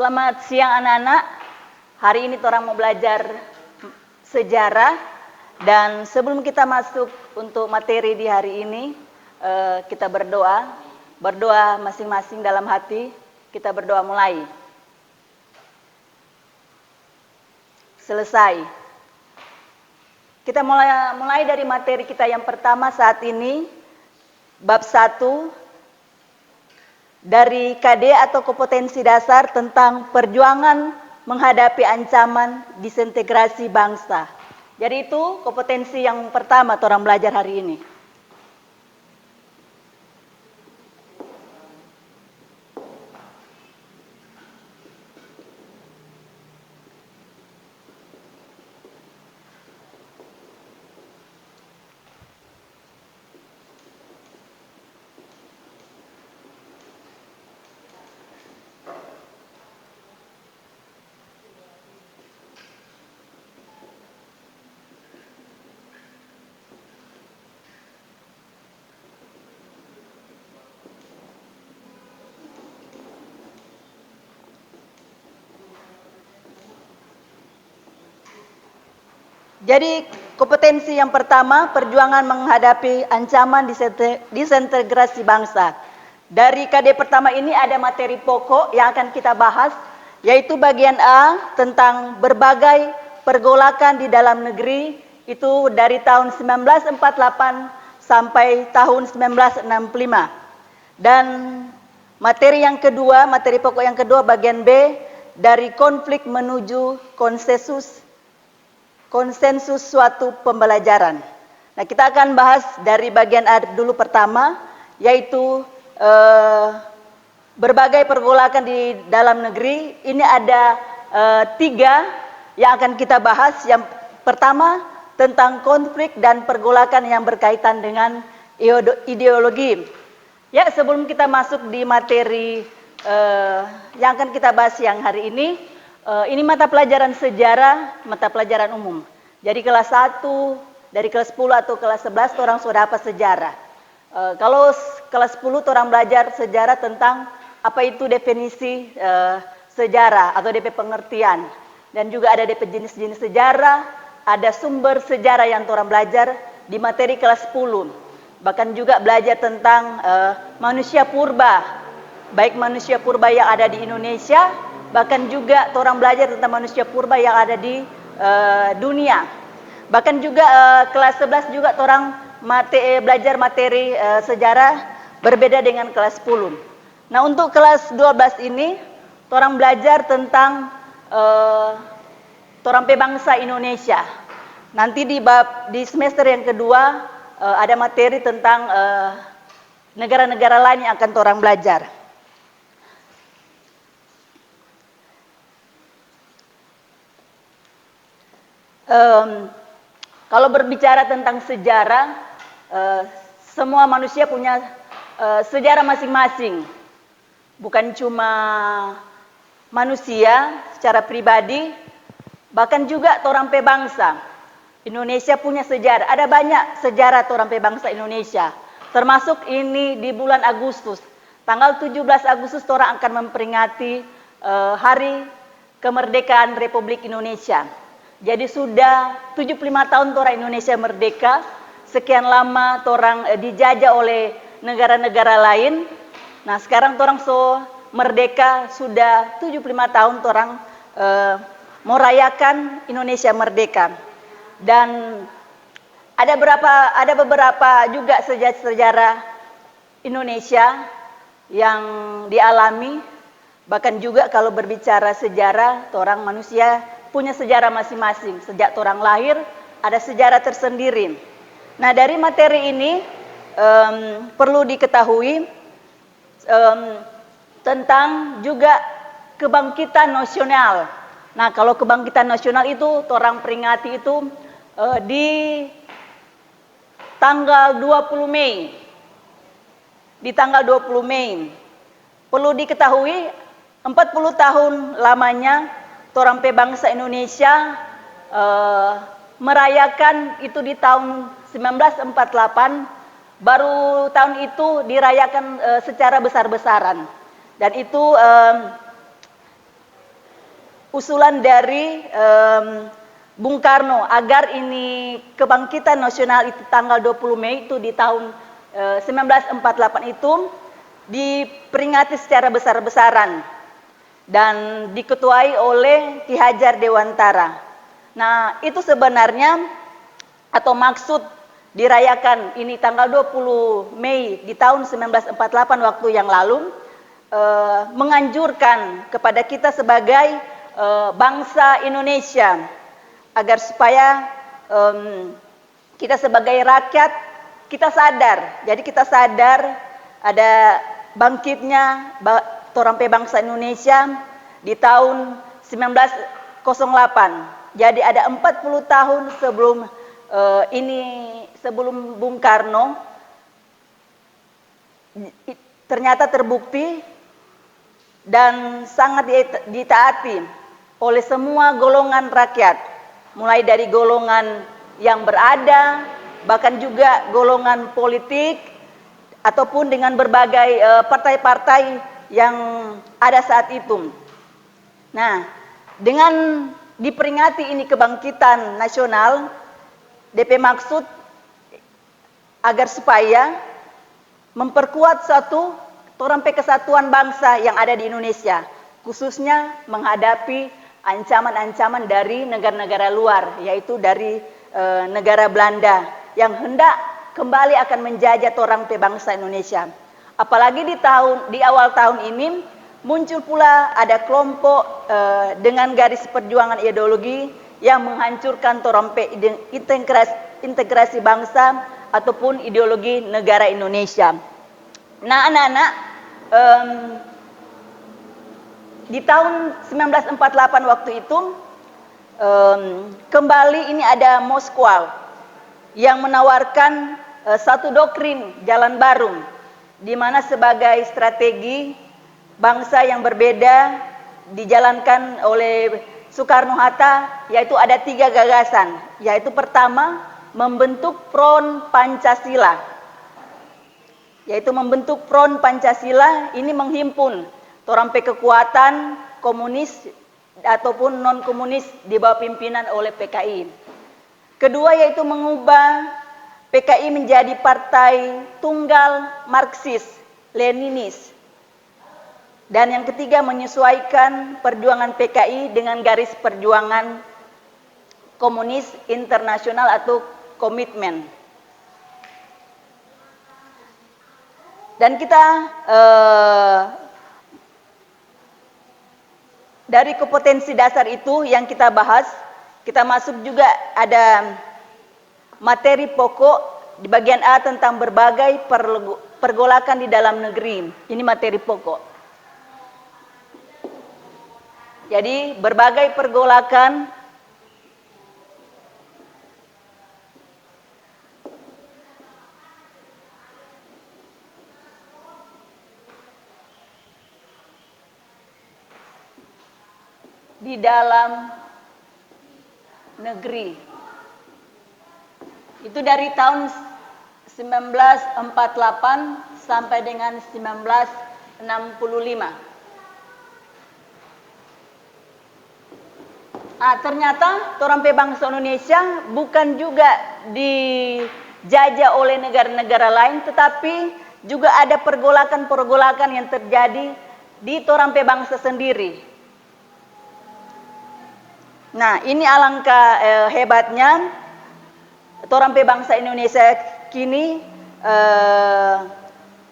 Selamat siang anak-anak. Hari ini orang mau belajar sejarah. Dan sebelum kita masuk untuk materi di hari ini, kita berdoa. Berdoa masing-masing dalam hati. Kita berdoa mulai. Selesai. Kita mulai dari materi kita yang pertama saat ini. Bab 1. Dari KD atau kompetensi dasar tentang perjuangan menghadapi ancaman disintegrasi bangsa. Jadi itu kompetensi yang pertama orang belajar hari ini. Jadi kompetensi yang pertama, perjuangan menghadapi ancaman disintegrasi bangsa. Dari KD pertama ini ada materi pokok yang akan kita bahas, yaitu bagian A tentang berbagai pergolakan di dalam negeri, itu dari tahun 1948 sampai tahun 1965. Dan materi yang kedua, materi pokok yang kedua bagian B, dari konflik menuju konsensus suatu pembelajaran. Nah, kita akan bahas dari bagian A dulu pertama, yaitu berbagai pergolakan di dalam negeri. Ini ada 3 yang akan kita bahas. Yang pertama tentang konflik dan pergolakan yang berkaitan dengan ideologi. Ya, sebelum kita masuk di materi yang akan kita bahas siang hari ini mata pelajaran sejarah, mata pelajaran umum. Jadi kelas 1, dari kelas 10 atau kelas 11 orang sudah apa sejarah. Kalau kelas 10 orang belajar sejarah tentang apa itu definisi sejarah atau DP pengertian. Dan juga ada DP jenis-jenis sejarah, ada sumber sejarah yang orang belajar di materi kelas 10. Bahkan juga belajar tentang manusia purba, baik manusia purba yang ada di Indonesia, bahkan juga orang belajar tentang manusia purba yang ada di dunia. Bahkan juga kelas 11 juga orang belajar materi sejarah berbeda dengan kelas 10. Nah, untuk kelas 12 ini orang belajar tentang orang bangsa Indonesia. Nanti di semester yang kedua ada materi tentang negara-negara lain yang akan orang belajar. Kalau berbicara tentang sejarah, semua manusia punya sejarah masing-masing. Bukan cuma manusia secara pribadi, bahkan juga orang bangsa. Indonesia punya sejarah. Ada banyak sejarah orang bangsa Indonesia. Termasuk ini di bulan Agustus. Tanggal 17 Agustus orang akan memperingati Hari Kemerdekaan Republik Indonesia. Jadi sudah 75 tahun orang Indonesia merdeka. Sekian lama orang dijajah oleh negara-negara lain. Nah, sekarang orang merdeka sudah 75 tahun orang merayakan Indonesia merdeka. Dan ada beberapa juga sejarah Indonesia yang dialami. Bahkan juga kalau berbicara sejarah, orang manusia punya sejarah masing-masing. Sejak orang lahir ada sejarah tersendiri. Nah, dari materi ini perlu diketahui tentang juga kebangkitan nasional. Nah, kalau kebangkitan nasional itu orang peringati itu di tanggal 20 Mei. Di tanggal 20 Mei. Perlu diketahui 40 tahun lamanya orang bangsa Indonesia merayakan itu di tahun 1948, baru tahun itu dirayakan secara besar-besaran. Dan itu usulan dari Bung Karno agar ini kebangkitan nasional itu tanggal 20 Mei itu di tahun 1948 itu diperingati secara besar-besaran dan diketuai oleh Ki Hajar Dewantara. Nah, itu sebenarnya atau maksud dirayakan ini tanggal 20 Mei di tahun 1948 waktu yang lalu menganjurkan kepada kita sebagai bangsa Indonesia agar supaya kita sebagai rakyat kita sadar. Jadi kita sadar ada bangkitnya Torampe bangsa Indonesia di tahun 1908. Jadi ada 40 tahun sebelum sebelum Bung Karno ternyata terbukti dan sangat ditaati oleh semua golongan rakyat, mulai dari golongan yang berada, bahkan juga golongan politik, ataupun dengan berbagai partai-partai yang ada saat itu. Nah, dengan diperingati ini kebangkitan nasional, DP maksud agar supaya memperkuat satu Torampe kesatuan bangsa yang ada di Indonesia, khususnya menghadapi ancaman-ancaman dari negara-negara luar, yaitu dari negara Belanda yang hendak kembali akan menjajah Torampe bangsa Indonesia. Apalagi di awal tahun ini muncul pula ada kelompok dengan garis perjuangan ideologi yang menghancurkan Torampe integrasi bangsa ataupun ideologi negara Indonesia. Nah, anak-anak, di tahun 1948 waktu itu kembali ini ada Moskwa yang menawarkan satu doktrin jalan baru, di mana sebagai strategi bangsa yang berbeda dijalankan oleh Soekarno-Hatta, yaitu ada 3 gagasan, yaitu pertama membentuk Front Pancasila, ini menghimpun Torampe kekuatan komunis ataupun non komunis di bawah pimpinan oleh PKI. Kedua yaitu mengubah PKI menjadi partai tunggal Marxis Leninis. Dan yang ketiga menyesuaikan perjuangan PKI dengan garis perjuangan komunis internasional atau komitmen. Dan kita dari kompetensi dasar itu yang kita bahas, kita masuk juga ada materi pokok di bagian A tentang berbagai pergolakan di dalam negeri. Ini materi pokok. Jadi berbagai pergolakan di dalam negeri. Itu dari tahun 1948 sampai dengan 1965. Ternyata Torampe bangsa Indonesia bukan juga dijajah oleh negara-negara lain, tetapi juga ada pergolakan-pergolakan yang terjadi di Torampe bangsa sendiri. Nah, ini alangkah hebatnya Torampe bangsa Indonesia kini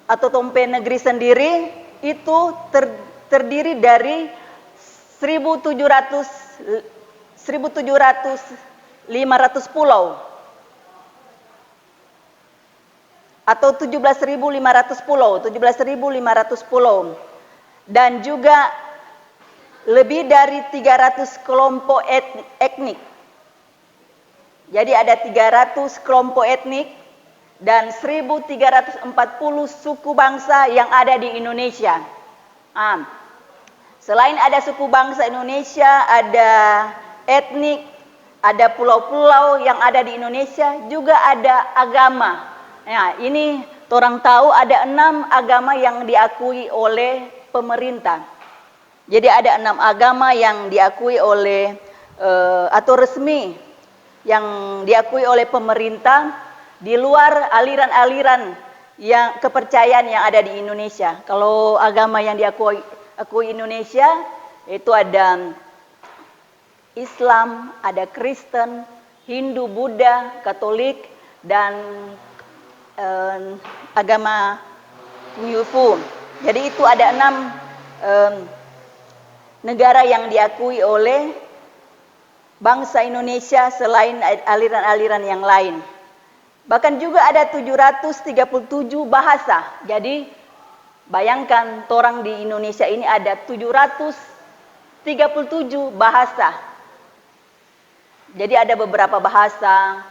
atau Torampe negeri sendiri itu terdiri dari 1.500 pulau atau 17.500 pulau dan juga lebih dari 300 kelompok etnik. Jadi ada 300 kelompok etnik dan 1.340 suku bangsa yang ada di Indonesia. Selain ada suku bangsa Indonesia, ada etnik, ada pulau-pulau yang ada di Indonesia, juga ada agama. Nah, ini orang tahu ada 6 agama yang diakui oleh pemerintah. Jadi ada 6 agama yang diakui oleh atau resmi yang diakui oleh pemerintah di luar aliran-aliran yang kepercayaan yang ada di Indonesia. Kalau agama yang diakui Indonesia itu ada Islam, ada Kristen, Hindu, Buddha, Katolik, dan agama Kungfu. Jadi itu ada 6 negara yang diakui oleh bangsa Indonesia selain aliran-aliran yang lain. Bahkan juga ada 737 bahasa. Jadi bayangkan orang di Indonesia ini ada 737 bahasa. Jadi ada beberapa bahasa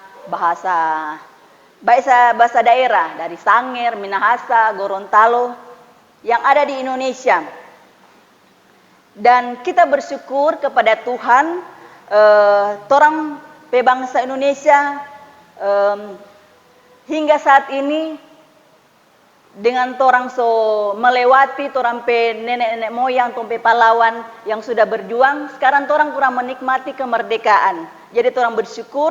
daerah dari Sangir, Minahasa, Gorontalo yang ada di Indonesia. Dan kita bersyukur kepada Tuhan, orang bangsa Indonesia hingga saat ini dengan orang melewati orang nenek-nenek moyang, tompe pahlawan yang sudah berjuang, sekarang orang kurang menikmati kemerdekaan. Jadi orang bersyukur,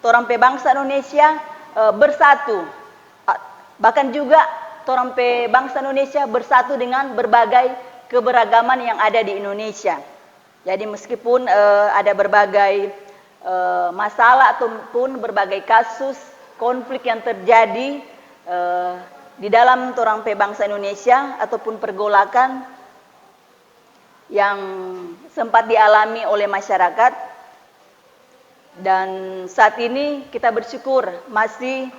orang bangsa Indonesia bersatu. Bahkan juga orang bangsa Indonesia bersatu dengan berbagai keberagaman yang ada di Indonesia. Jadi meskipun ada berbagai masalah ataupun berbagai kasus konflik yang terjadi di dalam orang bangsa Indonesia ataupun pergolakan yang sempat dialami oleh masyarakat, dan saat ini kita bersyukur masih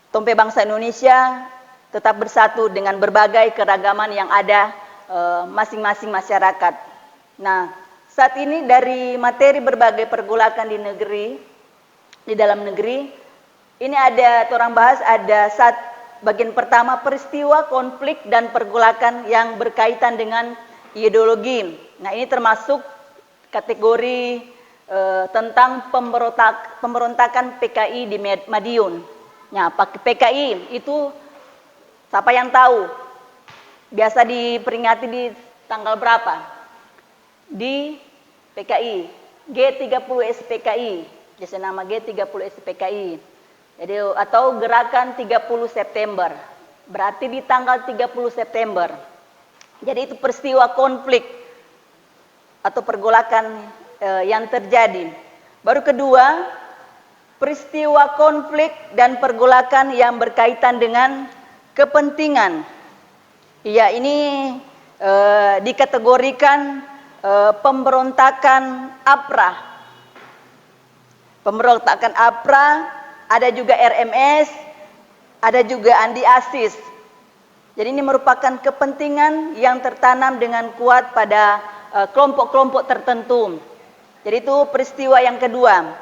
tompe bangsa Indonesia tetap bersatu dengan berbagai keragaman yang ada masing-masing masyarakat. Nah, saat ini dari materi berbagai pergolakan di dalam negeri, ini ada orang bahas ada bagian pertama peristiwa konflik dan pergolakan yang berkaitan dengan ideologi. Nah, ini termasuk kategori tentang pemberontakan PKI di Madiun. Nah, PKI itu siapa yang tahu? Biasa diperingati di tanggal berapa? Di PKI, G30 SPKI. Biasa nama G30 SPKI. Jadi atau gerakan 30 September. Berarti di tanggal 30 September. Jadi itu peristiwa konflik atau pergolakan yang terjadi. Baru kedua, peristiwa konflik dan pergolakan yang berkaitan dengan kepentingan. Ya, ini dikategorikan pemberontakan APRA. Pemberontakan APRA, ada juga RMS, ada juga Andi Asis. Jadi ini merupakan kepentingan yang tertanam dengan kuat pada kelompok-kelompok tertentu. Jadi itu peristiwa yang kedua.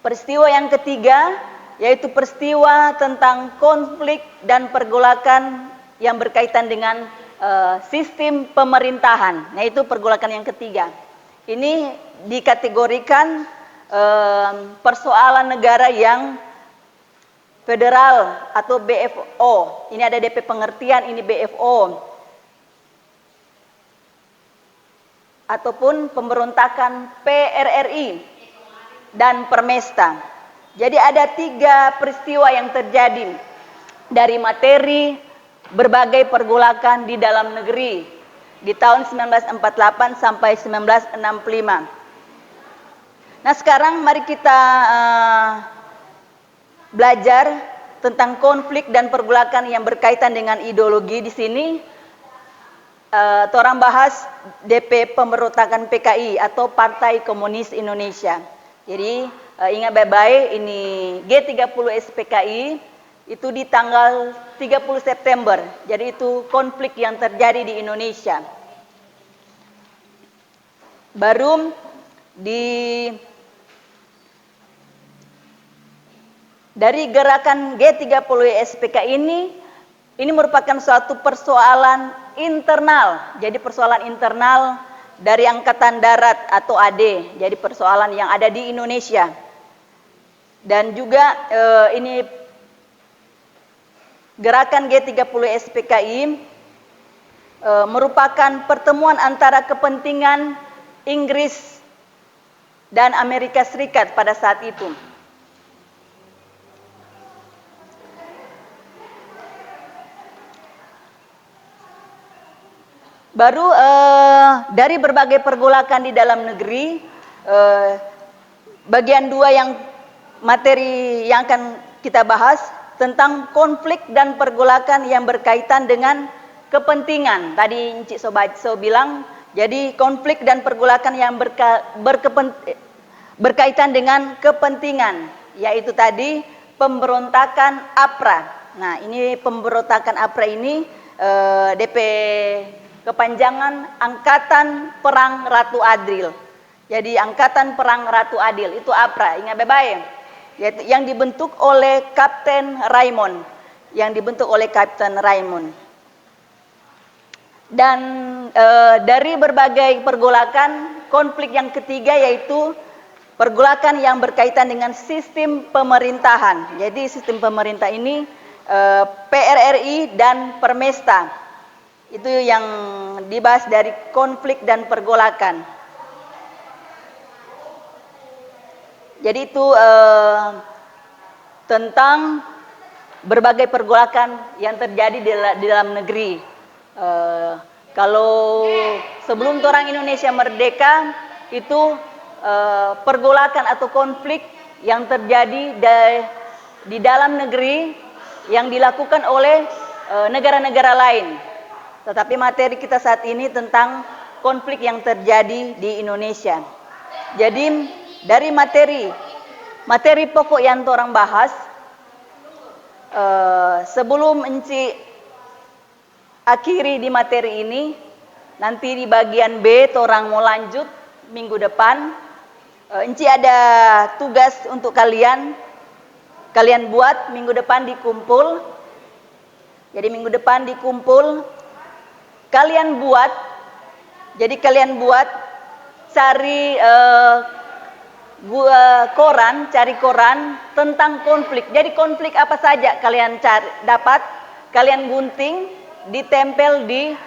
Peristiwa yang ketiga yaitu peristiwa tentang konflik dan pergolakan yang berkaitan dengan sistem pemerintahan. Nah, itu pergolakan yang ketiga. Ini dikategorikan persoalan negara yang federal atau BFO. Ini ada DP pengertian, ini BFO. Ataupun pemberontakan PRRI dan Permesta. Jadi ada 3 peristiwa yang terjadi dari materi berbagai pergolakan di dalam negeri di tahun 1948 sampai 1965. Nah, sekarang mari kita belajar tentang konflik dan pergolakan yang berkaitan dengan ideologi. Di sini orang bahas DP pemberontakan PKI atau Partai Komunis Indonesia. Jadi ingat baik-baik, ini G30 SPKI itu di tanggal 30 September. Jadi itu konflik yang terjadi di Indonesia. Baru dari gerakan G30 SPKI ini merupakan suatu persoalan internal. Jadi persoalan internal dari Angkatan Darat atau AD. Jadi persoalan yang ada di Indonesia. Dan juga ini gerakan G30 SPKI merupakan pertemuan antara kepentingan Inggris dan Amerika Serikat pada saat itu. Baru dari berbagai pergolakan di dalam negeri, bagian 2 yang materi yang akan kita bahas tentang konflik dan pergolakan yang berkaitan dengan kepentingan. Tadi Encik Sobatso bilang, jadi konflik dan pergolakan yang berkaitan dengan kepentingan, yaitu tadi pemberontakan APRA. Nah, ini pemberontakan APRA ini DP kepanjangan Angkatan Perang Ratu Adil. Jadi Angkatan Perang Ratu Adil itu APRA, ingat baik-baik. Yang dibentuk oleh Kapten Raymond. Dan dari berbagai pergolakan, konflik yang ketiga yaitu pergolakan yang berkaitan dengan sistem pemerintahan. Jadi sistem pemerintah ini PRRI dan Permesta. Itu yang dibahas dari konflik dan pergolakan. Jadi itu tentang berbagai pergolakan yang terjadi di dalam negeri. Kalau sebelum orang Indonesia merdeka itu pergolakan atau konflik yang terjadi di dalam negeri yang dilakukan oleh negara-negara lain. Tetapi materi kita saat ini tentang konflik yang terjadi di Indonesia. Jadi dari materi pokok yang orang bahas, sebelum Encik akhiri di materi ini, nanti di bagian B orang mau lanjut minggu depan. Encik ada tugas untuk kalian buat minggu depan dikumpul. Jadi minggu depan dikumpul, kalian buat cari cari koran tentang konflik. Jadi konflik apa saja kalian dapat, kalian gunting, ditempel di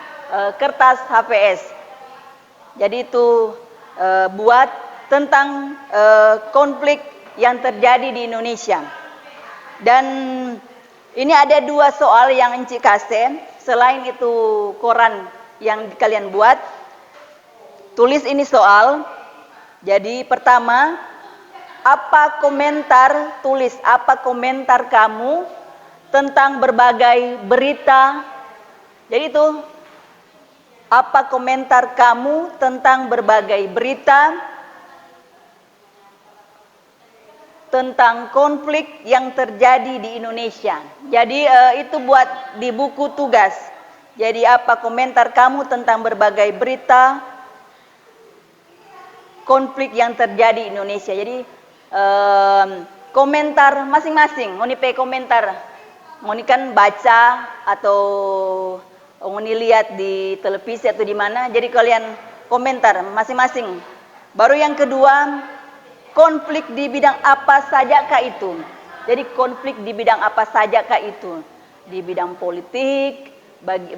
kertas HVS. Jadi itu buat tentang konflik yang terjadi di Indonesia. Dan ini ada 2 soal yang Encik kasih. Selain itu koran yang kalian buat, tulis ini soal. Jadi pertama, apa komentar kamu tentang berbagai berita. Jadi itu, apa komentar kamu tentang berbagai berita tentang konflik yang terjadi di Indonesia. Jadi itu buat di buku tugas. Jadi apa komentar kamu tentang berbagai berita konflik yang terjadi di Indonesia. Jadi komentar masing-masing. Monipe komentar. Moni kan baca atau Moni lihat di televisi atau di mana. Jadi kalian komentar masing-masing. Baru yang kedua, konflik di bidang apa sajakah itu? Jadi konflik di bidang apa sajakah itu? Di bidang politik,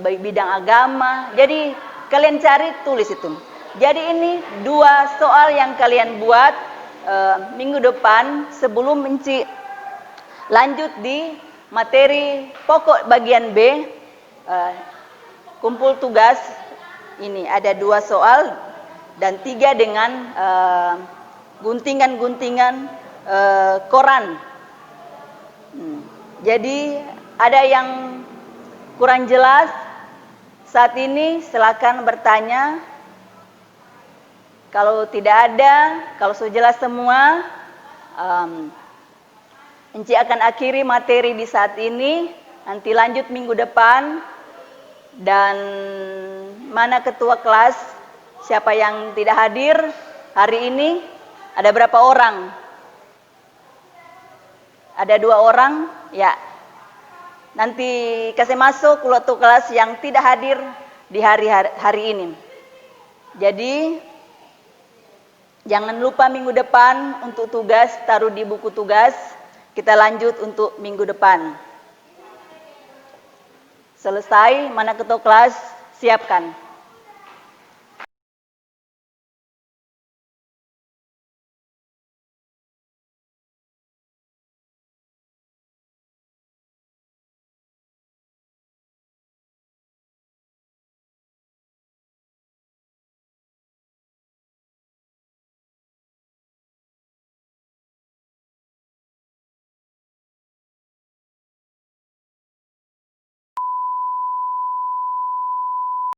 bidang agama. Jadi kalian cari, tulis itu. Jadi ini 2 soal yang kalian buat minggu depan sebelum Encik lanjut di materi pokok bagian B. Kumpul tugas ini ada 2 soal dan 3 dengan guntingan-guntingan koran. Jadi ada yang kurang jelas saat ini, silakan bertanya. Kalau tidak ada, kalau sudah jelas semua, Encik akan akhiri materi di saat ini. Nanti lanjut minggu depan. Dan mana ketua kelas, siapa yang tidak hadir hari ini? Ada berapa orang? Ada 2 orang, ya. Nanti kasih masuk ketua kelas yang tidak hadir di hari ini. Jadi jangan lupa minggu depan untuk tugas taruh di buku tugas. Kita lanjut untuk minggu depan. Selesai, mana ketua kelas siapkan.